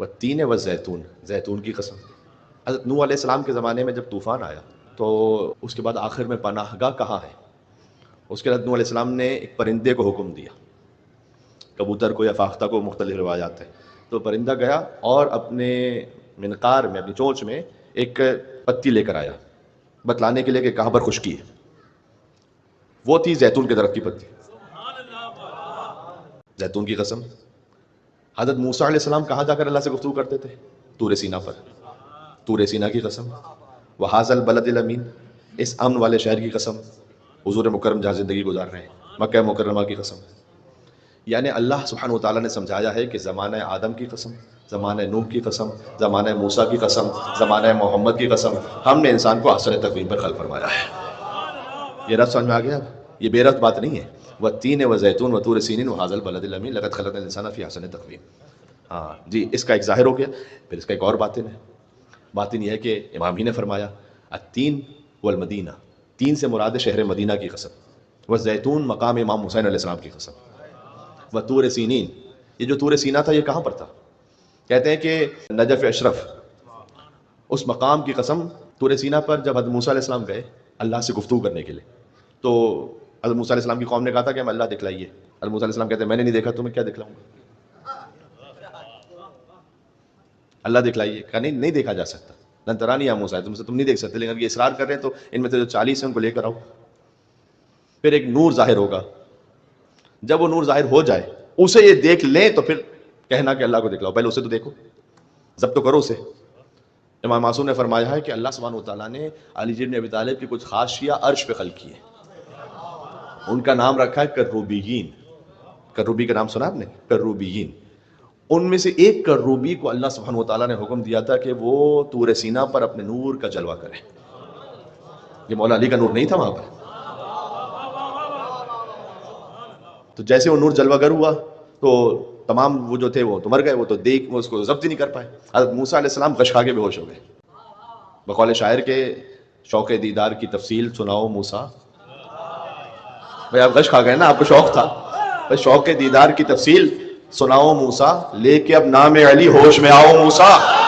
والتین والزیتون، زیتون کی قسم۔ حضرت نوح علیہ السلام کے زمانے میں جب طوفان آیا تو اس کے بعد آخر میں پناہ گاہ کہاں ہے؟ اس کے بعد نوح علیہ السلام نے ایک پرندے کو حکم دیا، کبوتر کو یا فاختہ کو، مختلف روایات ہیں، تو پرندہ گیا اور اپنے منقار میں، اپنی چونچ میں ایک پتی لے کر آیا بتلانے کے لیے کہ کہاں پر خشکی ہے۔ وہ تھی زیتون کے درخت کی پتی، زیتون کی قسم۔ حضرت موسیٰ علیہ السلام کہاں جا کر اللہ سے گفتگو کرتے تھے؟ طور سینا پر، طور سینا کی قسم۔ وہذا البلد الامین، اس امن والے شہر کی قسم، حضور مکرم جہاں زندگی گزار رہے ہیں، مکہ مکرمہ کی قسم۔ یعنی اللہ سبحانہ وتعالیٰ نے سمجھایا ہے کہ زمانہ آدم کی قسم، زمانہ نوح کی قسم، زمانہ موسیٰ کی قسم، زمانہ محمد کی قسم، ہم نے انسان کو احسن تقویم پر خلق فرمایا ہے۔ یہ رب سمجھ میں آ گیا؟ یہ بے ربط بات نہیں ہے۔ والتین والزیتون وطور سینین وہذا البلد الامین لقد خلقنا الانسان فی احسن تقویم۔ ہاں جی، اس کا ایک ظاہر ہو گیا، پھر اس کا ایک اور باطن ہے۔ باطن یہ ہے کہ امام ہی نے فرمایا التین والمدینہ، تین سے مراد شہر مدینہ کی قسم، والزیتون مقام امام حسین علیہ السلام کی قسم، وطور سینین، یہ جو طور سینا تھا یہ کہاں پر تھا؟ کہتے ہیں کہ نجف اشرف، اس مقام کی قسم۔ طور سینا پر جب حضرت موسیٰ علیہ السلام گئے اللہ سے گفتگو کرنے کے لیے، تو حضرت موسیٰ علیہ السلام کی قوم نے کہا تھا کہ ہم اللہ دکھلائیے۔ حضرت موسیٰ علیہ السلام کہتے ہیں میں نے نہیں دیکھا، تمہیں کیا دکھلاؤں گا؟ اللہ دکھلائیے، کہا نہیں دیکھا جا سکتا، لن ترانی یا موسیٰ، تم نہیں دیکھ سکتے، لیکن اگر یہ اصرار کر رہے ہیں تو ان میں سے جو 40 ہیں ان کو لے کر آؤ۔ پھر ایک نور ظاہر ہوگا، جب وہ نور ظاہر ہو جائے اسے یہ دیکھ لیں تو پھر کہنا کہ اللہ کو دکھلاؤ، پہلے اسے تو دیکھو، ضبط تو کرو اسے۔ امام معصوم نے فرمایا ہے کہ اللہ سبحانہ وتعالیٰ نے علی بن ابی طالب کی کچھ خاص شیعہ عرش پہ خلق کیے، ان کا نام رکھا ہے کروبیین۔ کروبی کا نام سنا آپ نے؟ کروبیین۔ ان میں سے ایک کروبی کو اللہ سبحانہ وتعالیٰ نے حکم دیا تھا کہ وہ طور سینا پر اپنے نور کا جلوہ کرے۔ یہ مولا علی کا نور نہیں تھا وہاں پر؟ تو جیسے وہ نور جلوہ گر ہوا تو تمام وہ جو تھے وہ تو مر گئے، وہ تو دیکھ وہ اس کو ضبط ہی نہیں کر پائے۔ حضرت موسیٰ علیہ السلام غش کھا کے بے ہوش ہو گئے۔ بقول شاعر کے شوق دیدار کی تفصیل سناؤ موسیٰ، بھئی آپ غش کھا گئے نا، آپ کو شوق تھا، بھئی شوق دیدار کی تفصیل سناؤ موسیٰ، لے کے اب نام علی ہوش میں آؤ موسیٰ۔